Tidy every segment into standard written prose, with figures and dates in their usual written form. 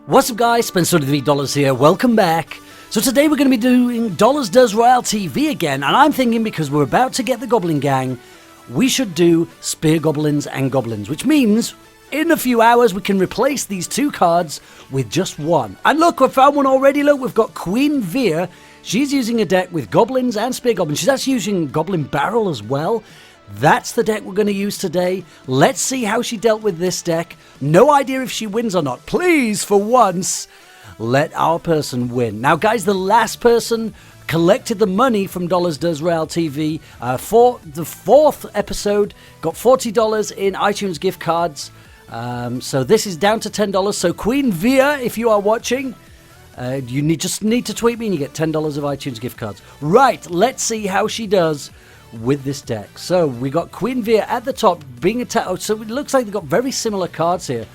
What's up guys, Spencer$3 here, welcome back. So today we're going to be doing Dollars Does Royale TV again, and I'm thinking because we're about to get the Goblin Gang, we should do Spear Goblins and Goblins, which means in a few hours we can replace these two cards with just one. And look, we found one already, look, we've got Queen Veer. She's using a deck with Goblins and Spear Goblins. She's actually using Goblin Barrel as well. That's the deck we're going to use today. Let's see how she dealt with this deck. No idea if she wins or not. Please, for once, let our person win. Now, guys, the last person collected the money from Dollars Does Royale TV for the fourth episode. Got $40 in iTunes gift cards. So this is down to $10. So Queen Veer, if you are watching, you just need to tweet me and you get $10 of iTunes gift cards. Right, let's see how she does with this deck. So we got Queen Veer at the top being attacked. So it looks like they've got very similar cards here.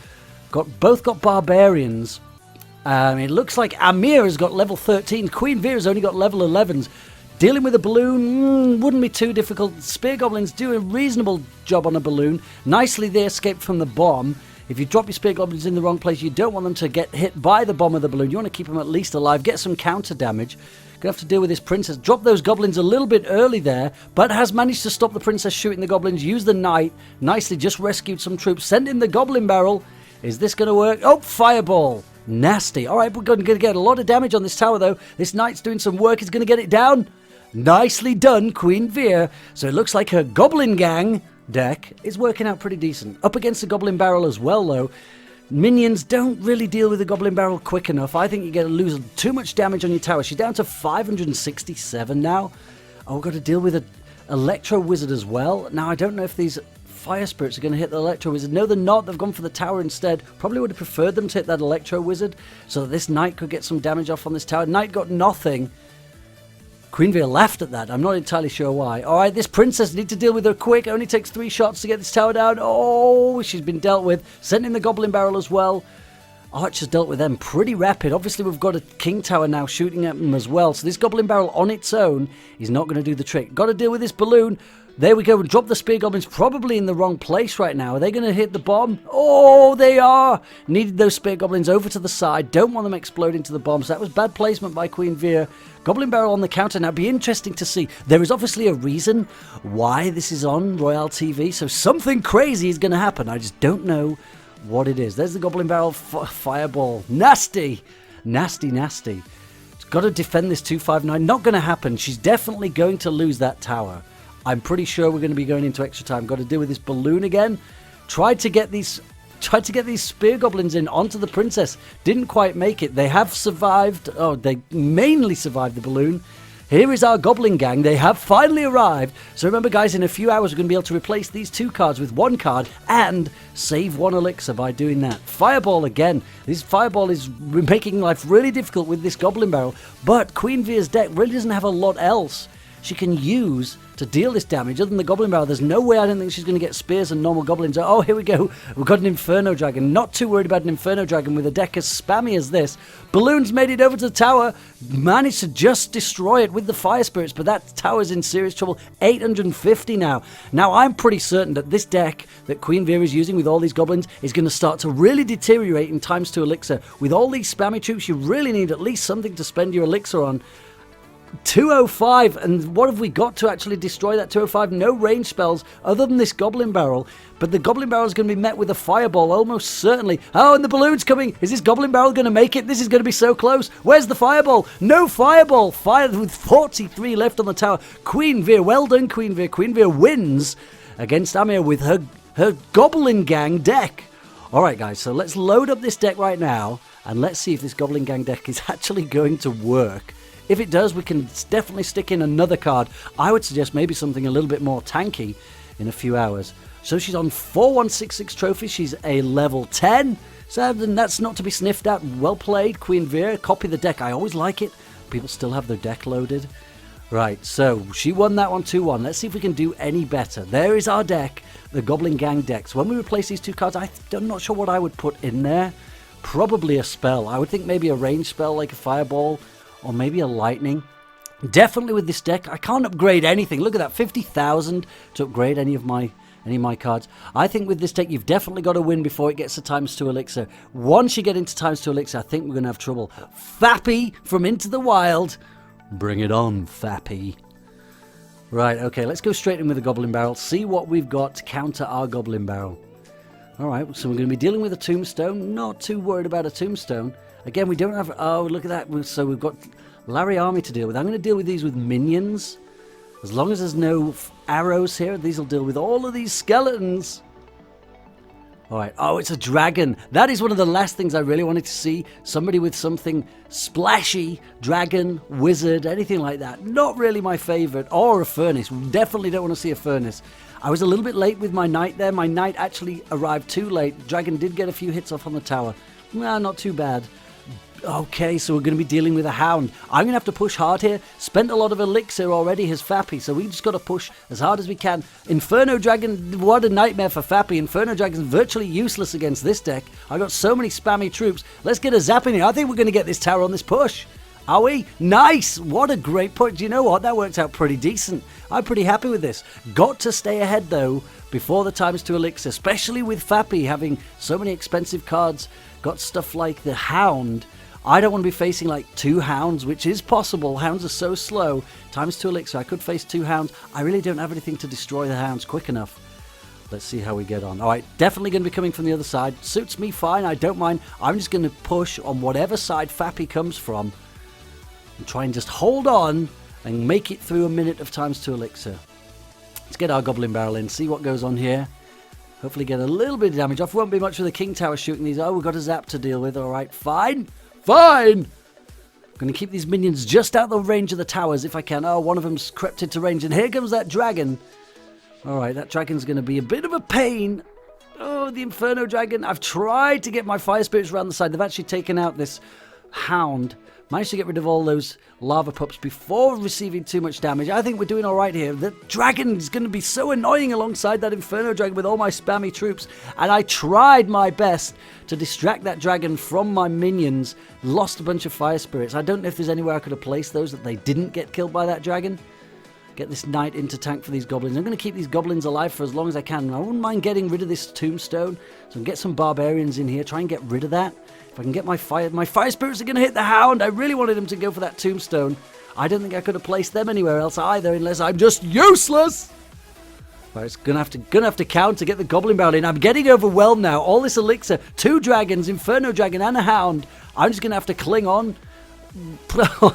Both got barbarians. It looks like Amir has got level 13. Queen Veer has only got level 11s. Dealing with a balloon wouldn't be too difficult. Spear Goblins do a reasonable job on a balloon. Nicely they escaped from the bomb. If you drop your Spear Goblins in the wrong place, you don't want them to get hit by the bomb of the balloon. You want to keep them at least alive. Get some counter damage. Gonna have to deal with this princess. Drop those goblins a little bit early there, but has managed to stop the princess shooting the goblins. Use the knight. Nicely just rescued some troops. Send in the goblin barrel. Is this gonna work? Oh, fireball. Nasty. Alright, we're gonna get a lot of damage on this tower though. This knight's doing some work. He's gonna get it down. Nicely done, Queen Veer. So it looks like her Goblin Gang deck is working out pretty decent. Up against the Goblin Barrel as well though. Minions don't really deal with the Goblin Barrel quick enough. I think you're going to lose too much damage on your tower. She's down to 567 now. Oh, we've got to deal with an Electro Wizard as well. Now, I don't know if these Fire Spirits are going to hit the Electro Wizard. No, they're not. They've gone for the tower instead. Probably would have preferred them to hit that Electro Wizard so that this Knight could get some damage off on this tower. Knight got nothing. Queen Veer laughed at that. I'm not entirely sure why. Alright, this princess need to deal with her quick. Only takes 3 shots to get this tower down. Oh, she's been dealt with. Sent in the Goblin Barrel as well. Archer's dealt with them pretty rapid. Obviously, we've got a King Tower now shooting at them as well. So this Goblin Barrel on its own is not going to do the trick. Got to deal with this balloon. There we go. Drop the Spear Goblins probably in the wrong place right now. Are they going to hit the bomb? Oh, they are. Needed those Spear Goblins over to the side. Don't want them exploding to the bomb. So that was bad placement by Queen Veer. Goblin Barrel on the counter. Now, be interesting to see. There is obviously a reason why this is on Royale TV. So something crazy is going to happen. I just don't know what it is. There's the Goblin Barrel fireball. Nasty. Nasty, nasty. Got to defend this 259. Not going to happen. She's definitely going to lose that tower. I'm pretty sure we're going to be going into extra time. Got to deal with this balloon again. Tried to get these Spear Goblins in onto the princess. Didn't quite make it. They have survived. Oh, they mainly survived the balloon. Here is our Goblin Gang. They have finally arrived. So remember, guys, in a few hours, we're going to be able to replace these 2 cards with 1 card and save 1 elixir by doing that. Fireball again. This Fireball is making life really difficult with this Goblin Barrel. But Queen Veer's deck really doesn't have a lot else she can use to deal this damage other than the Goblin Barrel. There's no way I don't think she's going to get spears and normal goblins. Oh, here we go. We've got an Inferno Dragon. Not too worried about an Inferno Dragon with a deck as spammy as this. Balloons made it over to the tower. Managed to just destroy it with the Fire Spirits, but that tower's in serious trouble. 850 now. Now, I'm pretty certain that this deck that Queen Veer is using with all these goblins is going to start to really deteriorate in times 2 elixir. With all these spammy troops, you really need at least something to spend your elixir on. 205, and what have we got to actually destroy that 205? No range spells other than this Goblin Barrel, but the Goblin Barrel is going to be met with a fireball almost certainly. Oh, and the balloon's coming. Is this Goblin Barrel going to make it? This is going to be so close. Where's the fireball? No fireball. Fired with 43 left on the tower. Queen Veer, well done, Queen Veer. Queen Veer wins against Amir with her Goblin Gang deck. Alright guys, so let's load up this deck right now and let's see if this Goblin Gang deck is actually going to work. If it does, we can definitely stick in another card. I would suggest maybe something a little bit more tanky in a few hours. So she's on 4166 trophies. She's a level 10. So that's not to be sniffed at. Well played, Queen Veer. Copy the deck. I always like it. People still have their deck loaded. Right, so she won that one 2-1. Let's see if we can do any better. There is our deck, the Goblin Gang deck. So when we replace these 2 cards, I'm not sure what I would put in there. Probably a spell. I would think maybe a range spell like a fireball. Or maybe a lightning. Definitely with this deck, I can't upgrade anything. Look at that, 50,000 to upgrade any of my any of my cards. I think with this deck, you've definitely got to win before it gets to ×2 elixir. Once you get into ×2 elixir, I think we're going to have trouble. Fappy from Into the Wild. Bring it on, Fappy. Right, okay, let's go straight in with the Goblin Barrel. See what we've got to counter our Goblin Barrel. Alright, so we're going to be dealing with a Tombstone. Not too worried about a Tombstone. Again, we don't have... Oh, look at that. So we've got Larry Army to deal with. I'm going to deal with these with minions. As long as there's no arrows here, these will deal with all of these skeletons. Alright, oh, it's a dragon. That is one of the last things I really wanted to see. Somebody with something splashy, dragon, wizard, anything like that. Not really my favourite. Or a furnace. Definitely don't want to see a furnace. I was a little bit late with my knight there. My knight actually arrived too late. Dragon did get a few hits off on the tower. Nah, not too bad. Okay, so we're going to be dealing with a hound. I'm going to have to push hard here. Spent a lot of elixir already, his Fappy, so we just got to push as hard as we can. Inferno Dragon, what a nightmare for Fappy. Inferno Dragon's virtually useless against this deck. I got so many spammy troops. Let's get a zap in here. I think we're going to get this tower on this push. Are we? Nice! What a great push. Do you know what? That worked out pretty decent. I'm pretty happy with this. Got to stay ahead, though, before the ×2 elixir, especially with Fappy having so many expensive cards. Got stuff like the Hound. I don't want to be facing like 2 hounds, which is possible. Hounds are so slow. ×2 elixir, I could face 2 hounds. I really don't have anything to destroy the hounds quick enough. Let's see how we get on. Alright, definitely going to be coming from the other side. Suits me fine, I don't mind. I'm just going to push on whatever side Fappy comes from. And try and just hold on and make it through a minute of ×2 elixir. Let's get our Goblin Barrel in, see what goes on here. Hopefully get a little bit of damage off. Won't be much with the King Tower shooting these. Oh, we've got a zap to deal with. Alright, fine. Fine! I'm going to keep these minions just out the range of the towers if I can. Oh, one of them's crept into range. And here comes that dragon. Alright, that dragon's going to be a bit of a pain. Oh, the Inferno Dragon. I've tried to get my Fire Spirits around the side. They've actually taken out this Hound. Managed to get rid of all those lava pups before receiving too much damage. I think we're doing alright here. The dragon is going to be so annoying alongside that Inferno Dragon with all my spammy troops. And I tried my best to distract that dragon from my minions. Lost a bunch of Fire Spirits. I don't know if there's anywhere I could have placed those that they didn't get killed by that dragon. Get this knight into tank for these goblins. I'm going to keep these goblins alive for as long as I can. I wouldn't mind getting rid of this tombstone. So I can get some barbarians in here. Try and get rid of that. If I can get my fire spirits are going to hit the hound. I really wanted them to go for that tombstone. I don't think I could have placed them anywhere else either, unless I'm just useless. Right, it's gonna have to count to get the Goblin Barrel in. I'm getting overwhelmed now. All this elixir, 2 dragons, Inferno Dragon, and a hound. I'm just gonna have to cling on.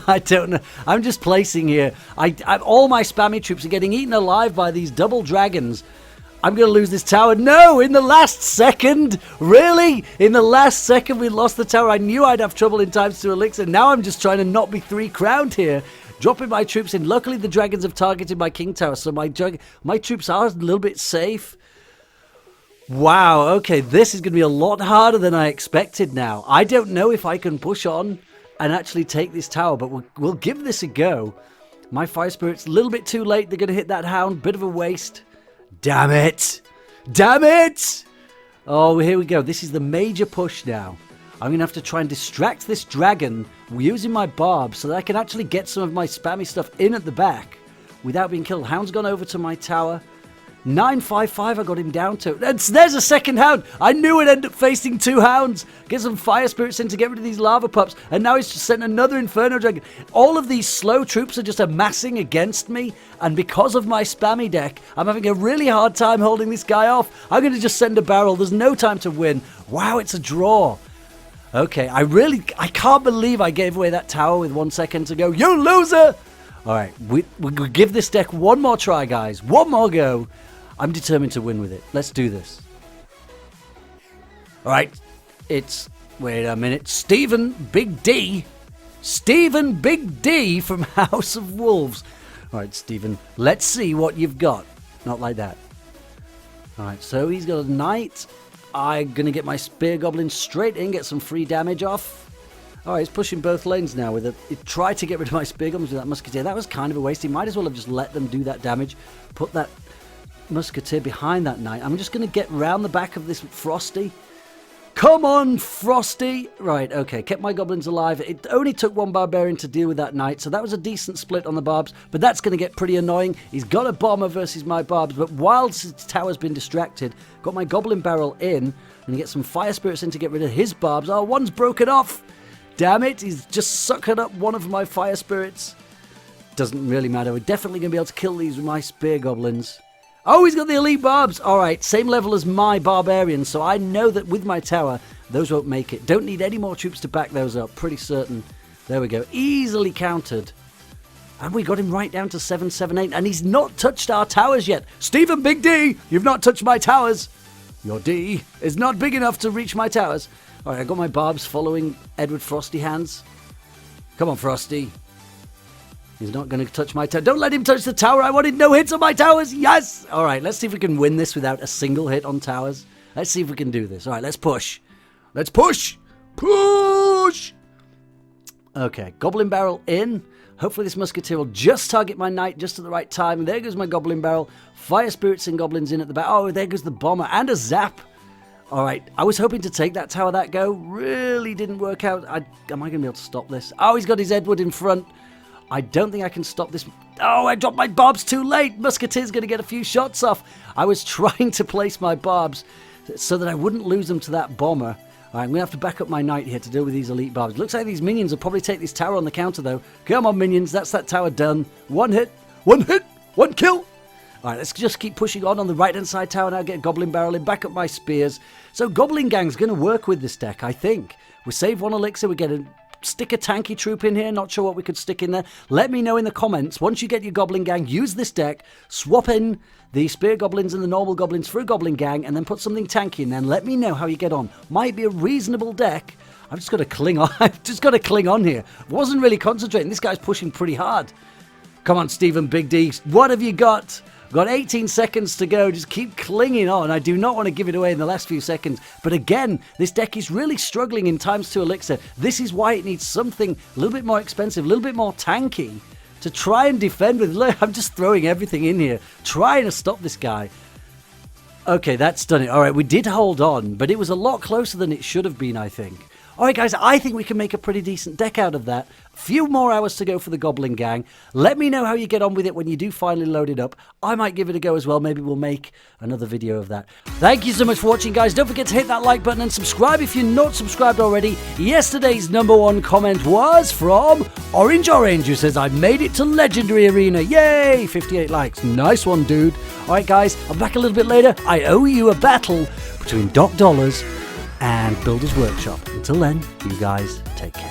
I don't know. I'm just placing here. All my spammy troops are getting eaten alive by these double dragons. I'm going to lose this tower. No, in the last second. Really? In the last second we lost the tower. I knew I'd have trouble in ×2 elixir. Now I'm just trying to not be 3 crowned here. Dropping my troops in. Luckily the dragons have targeted my King Tower, so my troops are a little bit safe. Wow, okay, this is going to be a lot harder than I expected now. I don't know if I can push on and actually take this tower, but we'll give this a go. My Fire Spirit's a little bit too late. They're going to hit that hound. Bit of a waste. Damn it! Damn it! Oh, here we go. This is the major push now. I'm going to have to try and distract this dragon using my barb so that I can actually get some of my spammy stuff in at the back without being killed. Hound's gone over to my tower. 955 I got him down to. There's a second hound. I knew I'd end up facing 2 hounds. Get some Fire Spirits in to get rid of these lava pups. And now he's just sent another Inferno Dragon. All of these slow troops are just amassing against me. And because of my spammy deck, I'm having a really hard time holding this guy off. I'm going to just send a barrel. There's no time to win. Wow, it's a draw. Okay, I can't believe I gave away that tower with 1 second to go. You loser! Alright, we give this deck one more try, guys. One more go. I'm determined to win with it. Let's do this. Alright, it's... Wait a minute. Stephen Big D. Stephen Big D from House of Wolves. Alright, Stephen, let's see what you've got. Not like that. Alright, so he's got a knight. I'm going to get my Spear Goblin straight in, get some free damage off. Alright, he's pushing both lanes now with it. He tried to get rid of my Spear Goblins with that Musketeer. That was kind of a waste. He might as well have just let them do that damage. Put that Musketeer behind that knight. I'm just going to get round the back of this Frosty. Come on, Frosty. Right, okay, kept my goblins alive. It only took one barbarian to deal with that knight, so that was a decent split on the barbs, but that's going to get pretty annoying. He's got a bomber versus my barbs, but whilst his tower's been distracted, got my goblin barrel in, and get some fire spirits in to get rid of his barbs. Oh, one's broken off. Damn it, he's just suckered up one of my fire spirits. Doesn't really matter. We're definitely going to be able to kill these with my spear goblins. Oh, he's got the elite barbs. All right, same level as my barbarians, so I know that with my tower, those won't make it. Don't need any more troops to back those up. Pretty certain. There we go. Easily countered. And we got him right down to 778, and he's not touched our towers yet. Stephen Big D, you've not touched my towers. Your D is not big enough to reach my towers. All right, I got my barbs following Edward Frosty hands. Come on, Frosty. He's not going to touch my tower. Don't let him touch the tower. I wanted no hits on my towers. Yes. All right, let's see if we can win this without a single hit on towers. Let's see if we can do this. All right, let's push. Let's push. Push. Okay, goblin barrel in. Hopefully this musketeer will just target my knight just at the right time. And there goes my goblin barrel. Fire spirits and goblins in at the back. Oh, there goes the bomber and a zap. All right, I was hoping to take that tower that go. Really didn't work out. Am I going to be able to stop this? Oh, he's got his Edward in front. I don't think I can stop this. Oh, I dropped my barbs too late. Musketeer's going to get a few shots off. I was trying to place my barbs so that I wouldn't lose them to that bomber. All right, I'm going to have to back up my knight here to deal with these elite barbs. Looks like these minions will probably take this tower on the counter, though. Come on, minions. That's that tower done. One hit, one kill. All right, let's just keep pushing on the right-hand side tower now. Get Goblin Barrel in, back up my spears. So Goblin Gang's going to work with this deck, I think. We save one elixir, we get a stick a tanky troop in here. Not sure what we could stick in there. Let me know in the comments. Once you get your Goblin Gang, use this deck. Swap in the Spear Goblins and the normal Goblins for a Goblin Gang, and then put something tanky in there. And let me know how you get on. Might be a reasonable deck. I've just got to cling on. I've just got to cling on here. Wasn't really concentrating. This guy's pushing pretty hard. Come on, Stephen Big D. What have you got? Got 18 seconds to go. Just keep clinging on. I do not want to give it away in the last few seconds. But again, this deck is really struggling in ×2 elixir. This is why it needs something a little bit more expensive, a little bit more tanky to try and defend with. Look, I'm just throwing everything in here, trying to stop this guy. Okay, that's done it. All right, we did hold on, but it was a lot closer than it should have been, I think. All right, guys, I think we can make a pretty decent deck out of that. A few more hours to go for the Goblin Gang. Let me know how you get on with it when you do finally load it up. I might give it a go as well. Maybe we'll make another video of that. Thank you so much for watching, guys. Don't forget to hit that like button and subscribe if you're not subscribed already. Yesterday's #1 comment was from Orange, who says, I made it to Legendary Arena. Yay! 58 likes. Nice one, dude. All right, guys, I'm back a little bit later. I owe you a battle between Dollars and Builder's Workshop. Until then, you guys take care.